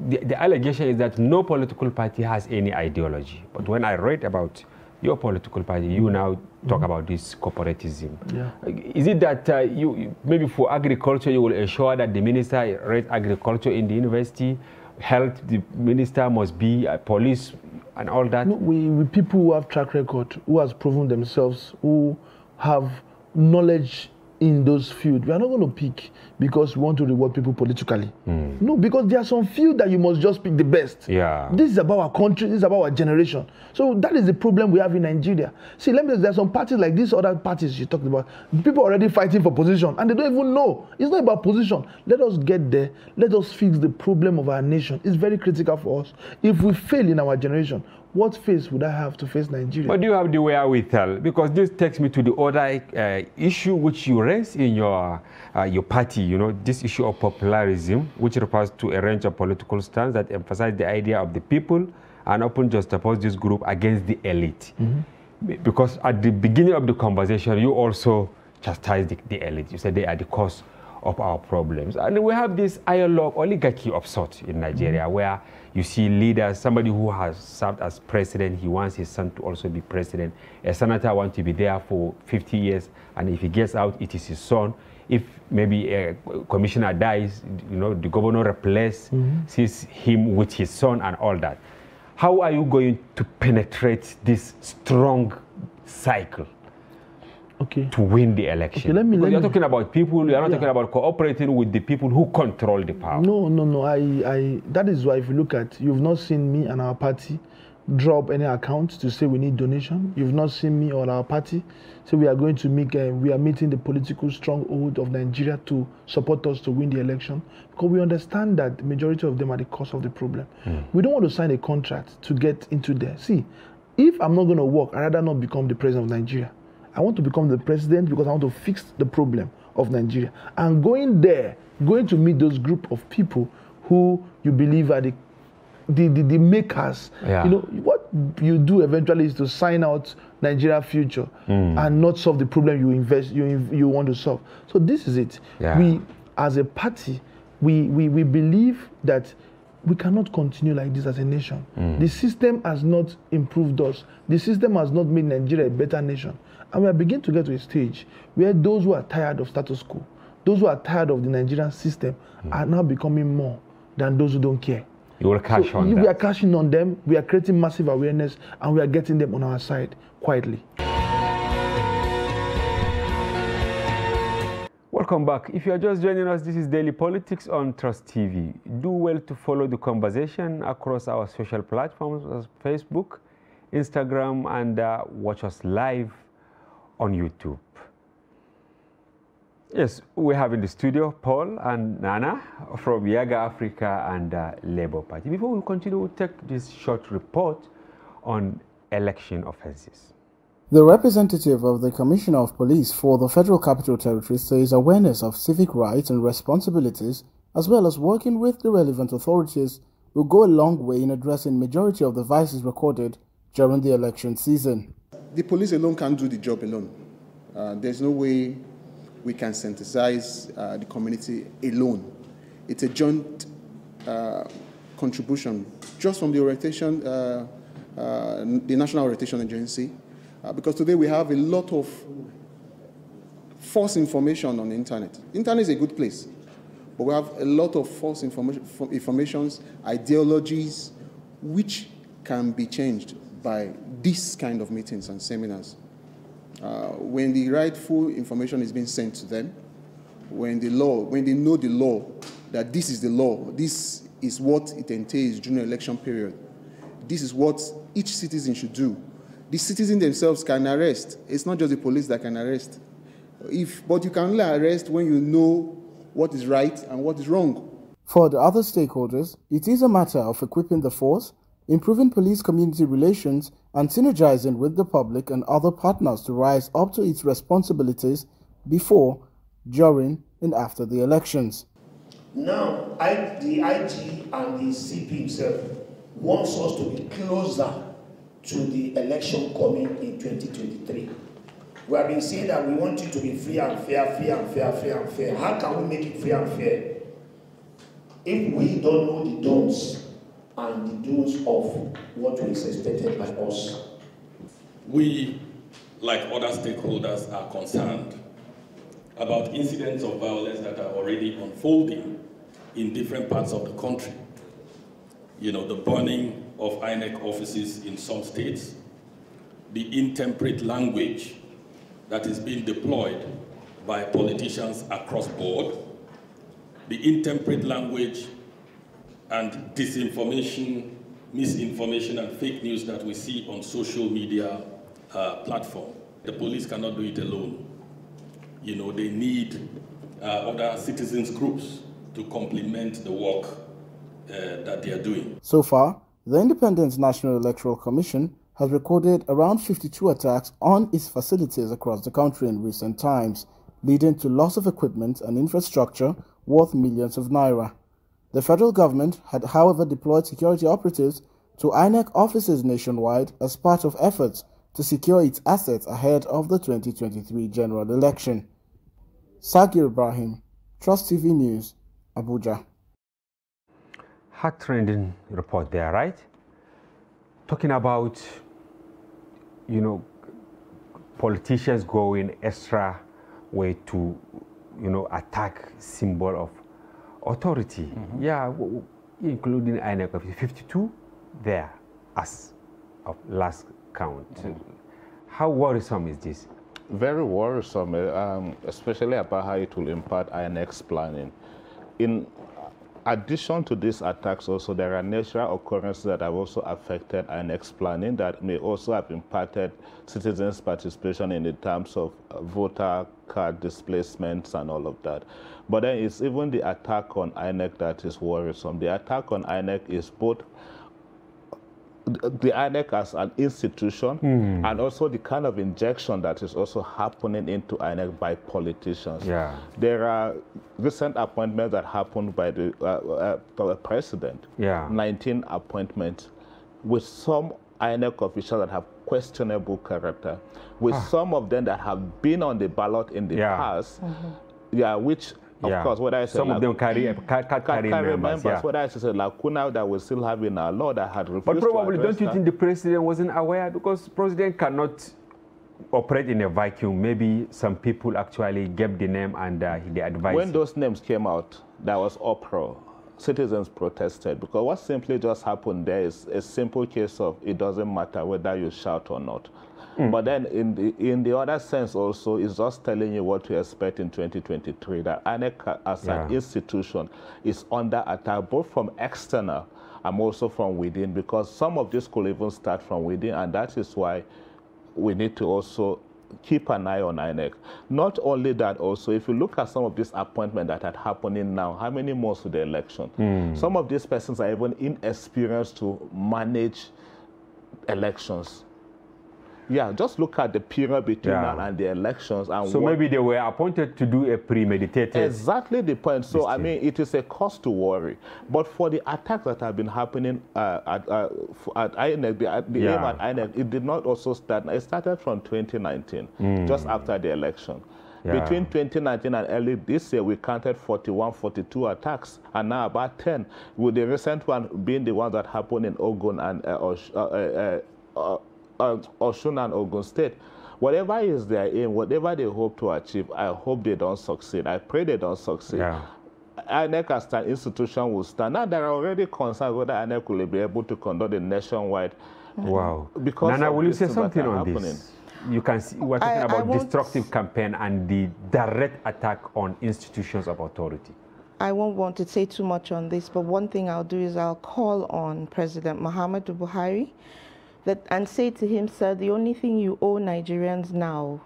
the allegation is that no political party has any ideology. But when I read about your political party, you now talk about this corporatism. Yeah. Is it that you maybe for agriculture, you will ensure that the minister read agriculture in the university, health, the minister must be police and all that? No, we people who have track record, who has proven themselves, who have knowledge in those fields, we are not going to pick because we want to reward people politically. No, because there are some fields that you must just pick the best. Yeah. This is about our country, this is about our generation. So that is the problem we have in Nigeria. See, let me say, there are some parties like these other parties you talked about. People are already fighting for position and they don't even know. It's not about position. Let us get there. Let us fix the problem of our nation. It's very critical for us. If we fail in our generation, what face would I have to face Nigeria? But do you have the wherewithal? Because this takes me to the other issue which you raised in your party, you know, this issue of popularism, which refers to a range of political stands that emphasize the idea of the people and often juxtapose this group against the elite. Because at the beginning of the conversation, you also chastised the elite. You said they are the cause of our problems. And we have this ideologue oligarchy of sorts in Nigeria, where you see leaders, somebody who has served as president, he wants his son to also be president. A senator wants to be there for 50 years, and if he gets out, it is his son. If maybe a commissioner dies, you know, the governor replaces him with his son and all that. How are you going to penetrate this strong cycle? Okay. To win the election? Okay, let me you're talking about people, you're not talking about cooperating with the people who control the power. No. That is why if you look at, you've not seen me and our party drop any account to say we need donation. You've not seen me or our party say we are going to make, we are meeting the political stronghold of Nigeria to support us to win the election. Because we understand that the majority of them are the cause of the problem. We don't want to sign a contract to get into there. See, if I'm not going to work, I'd rather not become the president of Nigeria. I want to become the president because I want to fix the problem of Nigeria. And going there, going to meet those group of people who you believe are the makers. Yeah. You know, what you do eventually is to sign out Nigeria future and not solve the problem you want to solve. So this is it. Yeah. We, as a party, we believe that we cannot continue like this as a nation. The system has not improved us. The system has not made Nigeria a better nation. And we are beginning to get to a stage where those who are tired of status quo, those who are tired of the Nigerian system are now becoming more than those who don't care. You will cash on that. We are cashing on them, we are creating massive awareness, and we are getting them on our side quietly. Welcome back. If you are just joining us, this is Daily Politics on Trust TV. Do well to follow the conversation across our social platforms as Facebook, Instagram, and watch us live on YouTube. Yes, we have in the studio Paul and Nana from Yaga Africa and Labour Party. Before we continue, we'll take this short report on election offences. The representative of the Commissioner of Police for the Federal Capital Territory says awareness of civic rights and responsibilities, as well as working with the relevant authorities, will go a long way in addressing majority of the vices recorded during the election season. The police alone can't do the job alone. There's no way we can synthesize the community alone. It's a joint contribution just from the orientation, the National Orientation Agency, because today we have a lot of false information on the internet. The internet is a good place, but we have a lot of false informations, ideologies, which can be changed by this kind of meetings and seminars. When the rightful information is being sent to them, when they know the law, that this is the law, this is what it entails during the election period, this is what each citizen should do. The citizens themselves can arrest. It's not just the police that can arrest. But you can only arrest when you know what is right and what is wrong. For the other stakeholders, it is a matter of equipping the force, improving police-community relations, and synergizing with the public and other partners to rise up to its responsibilities before, during, and after the elections. Now, the IG and the CP himself wants us to be closer to the election coming in 2023. We have been saying that we want it to be free and fair, free and fair, free and fair. How can we make it free and fair if we don't know the don'ts and the do's of what is expected by us? We, like other stakeholders, are concerned about incidents of violence that are already unfolding in different parts of the country. You know, the burning of INEC offices in some states, the intemperate language that is being deployed by politicians across board, the intemperate language and disinformation, misinformation and fake news that we see on social media platform. The police cannot do it alone. You know, they need other citizens groups to complement the work that they are doing. So far, the Independent National Electoral Commission has recorded around 52 attacks on its facilities across the country in recent times, leading to loss of equipment and infrastructure worth millions of naira. The federal government had, however, deployed security operatives to INEC offices nationwide as part of efforts to secure its assets ahead of the 2023 general election. Sagir Ibrahim, Trust TV News, Abuja. Heart-rending report there, right? Talking about, you know, politicians going extra way to, you know, attack symbol of authority. Mm-hmm. Yeah, including INEC, 52 there as of last count. Mm-hmm. How worrisome is this? Very worrisome, especially about how it will impact INEC's planning. In addition to these attacks also, there are natural occurrences that have also affected INEC's planning that may also have impacted citizens' participation in the terms of voter card displacements and all of that. But then it's even the attack on INEC that is worrisome. The attack on INEC is both the INEC as an institution and also the kind of injection that is also happening into INEC by politicians. Yeah. There are recent appointments that happened by the president, 19 appointments, with some INEC officials that have questionable character, with some of them that have been on the ballot in the past, which of course, whether it's some of them carry members. Whether it's a lacuna that we still have in our law that had refused. But probably, don't you think the president wasn't aware? Because president cannot operate in a vacuum. Maybe some people actually gave the name and they advised. When those names came out, there was uproar. Citizens protested because what simply just happened there is a simple case of it doesn't matter whether you shout or not. But then in the other sense also, it's just telling you what to expect in 2023, that INEC as an institution is under attack, both from external and also from within, because some of this could even start from within, and that is why we need to also keep an eye on INEC. Not only that also, if you look at some of these appointments that are happening now, how many months to the election? Some of these persons are even inexperienced to manage elections. Yeah, just look at the period between now and the elections. And so maybe they were appointed to do a premeditated... Exactly the point. So, I mean, it is a cause to worry. But for the attacks that have been happening at INEC, the aim at INEC, it did not also start. It started from 2019, just after the election. Between 2019 and early this year, we counted 41, 42 attacks, and now about 10, with the recent one being the one that happened in Ogun and Osun and Ogun State. Whatever is their aim, whatever they hope to achieve, I hope they don't succeed. I pray they don't succeed. INEC as an institution will stand. Now, there are already concerns whether INEC will be able to conduct a nationwide. Wow. Because Nana, will you say something on this? You can see we're talking about destructive campaign and the direct attack on institutions of authority. I won't want to say too much on this, but one thing I'll do is I'll call on President Muhammadu Buhari and say to him, sir, the only thing you owe Nigerians now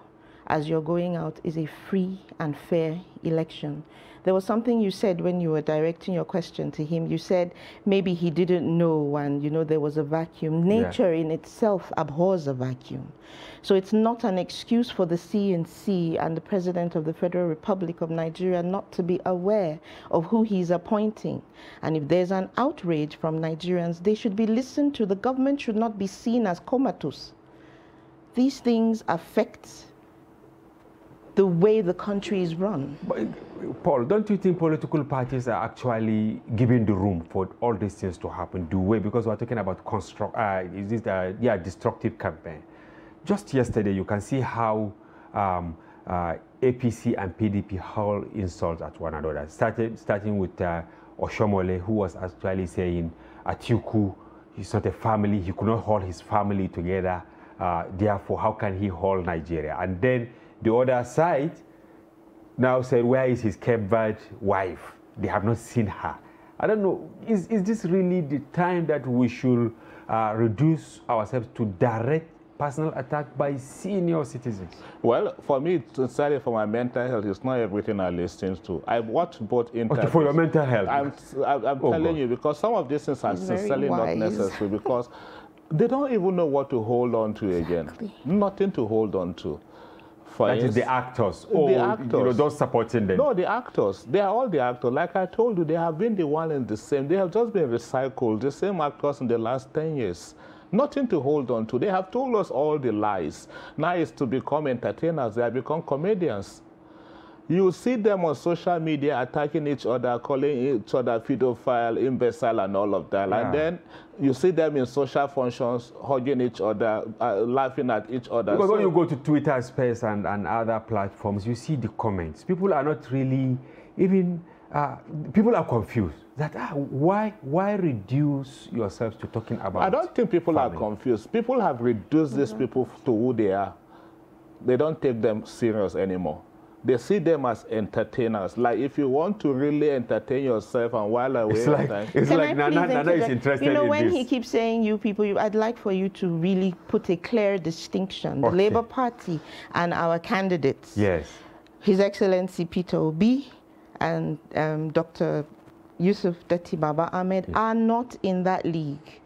as you're going out is a free and fair election. There was something you said when you were directing your question to him. You said maybe he didn't know and, you know, there was a vacuum. Nature in itself abhors a vacuum. So it's not an excuse for the CNC and the President of the Federal Republic of Nigeria not to be aware of who he's appointing. And if there's an outrage from Nigerians, they should be listened to. The government should not be seen as comatose. These things affect the way the country is run. But, Paul, don't you think political parties are actually giving the room for all these things to happen? Because we're talking about destructive campaign. Just yesterday, you can see how APC and PDP hurl insults at one another. Starting with Oshomole, who was actually saying Atiku, he's not a family, he could not hold his family together. Therefore, how can he hold Nigeria? And then the other side, now said, where is his Cape Verde wife? They have not seen her. I don't know, is this really the time that we should reduce ourselves to direct personal attack by senior citizens? Well, for me, sincerely, for my mental health, it's not everything I listen to. I've watched both interviews. Okay, for your mental health? I'm telling you, because some of these things are sincerely not necessary, because they don't even know what to hold on to again. Nothing to hold on to. That is the actors, or the actors. You know, those supporting them. No, the actors. They are all the actors. Like I told you, they have been the one and the same. They have just been recycled, the same actors in the last 10 years. Nothing to hold on to. They have told us all the lies. Now it's to become entertainers. They have become comedians. You see them on social media attacking each other, calling each other pedophile, imbecile, and all of that. Yeah. And then you see them in social functions, hugging each other, laughing at each other. Because when you go to Twitter Space and other platforms, you see the comments. People are not really even, people are confused. That why reduce yourselves to talking about I don't think people are confused. People have reduced these people to who they are. They don't take them serious anymore. They see them as entertainers. Like if you want to really entertain yourself and while away, it's like Nana is interested in this. You know, when he keeps saying you people, I'd like for you to really put a clear distinction. The Labour Party and our candidates. Yes. His Excellency Peter Obi and Dr. Yusuf Datti Baba Ahmed are not in that league.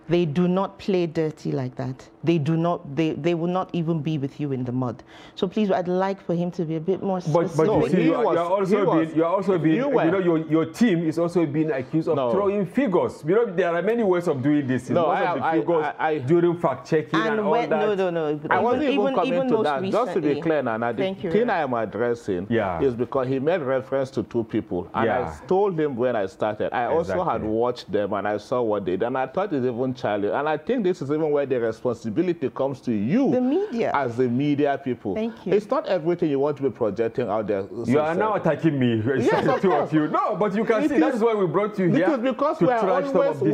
They do not play dirty like that. They do not. They will not even be with you in the mud. So please, I'd like for him to be a bit more specific. But you see, you're also being. You know, your team is also being accused of throwing figures. You know, there are many ways of doing this. No, figures during fact checking and all that. No. I wasn't even coming to that. Recently, just to be clear, Nana, the thing I am addressing is because he made reference to two people, and I told him when I started. I also had watched them and I saw what they did, and I thought it's even childish. And I think this is even where the responsibility comes to you, the media, as the media people. Thank you. It's not everything you want to be projecting out there. You are now attacking me. Yes, of course. No, but you can see that is why we brought you here. Because we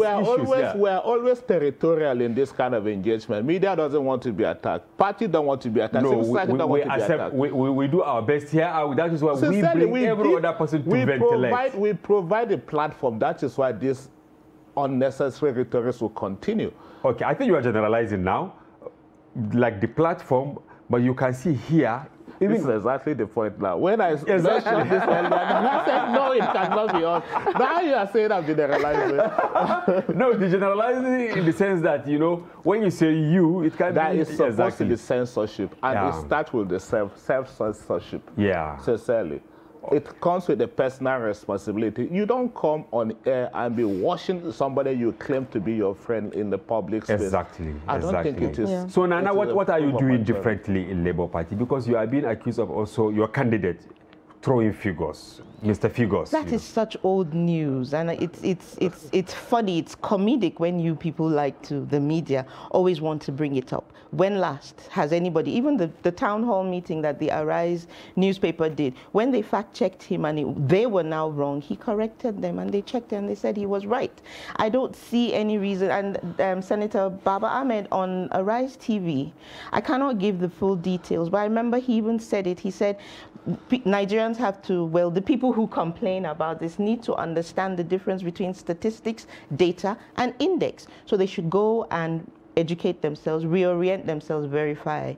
are always territorial in this kind of engagement. Media doesn't want to be attacked. Party don't want to be attacked. No, we do our best here. That is why we bring every other person to ventilate. We provide a platform. That is why this unnecessary rhetoric will continue. Okay, I think you are generalizing now, like the platform, but you can see here. This is exactly the point now. When I mentioned this earlier, I said, no, it cannot be us. Now you are saying I'm generalizing. No, the generalizing in the sense that, you know, when you say you, it can that be... That is supposed to be censorship, and it starts with the self-censorship. Yeah. Sincerely. It comes with a personal responsibility. You don't come on air and be washing somebody you claim to be your friend in the public space. Exactly. I don't think it is. Yeah. So Nana, what are you doing differently in Labour Party? Because you are being accused of also your candidate throwing figures, Mr. Figures. That is such old news, and it's funny, it's comedic when you people like to, the media, always want to bring it up. When last has anybody, even the town hall meeting that the Arise newspaper did, when they fact-checked him and they were now wrong, he corrected them and they checked and they said he was right. I don't see any reason, and Senator Baba Ahmed on Arise TV, I cannot give the full details, but I remember he even said it, he said, Nigerians have to, well, the people who complain about this need to understand the difference between statistics, data, and index. So they should go and educate themselves, reorient themselves, verify.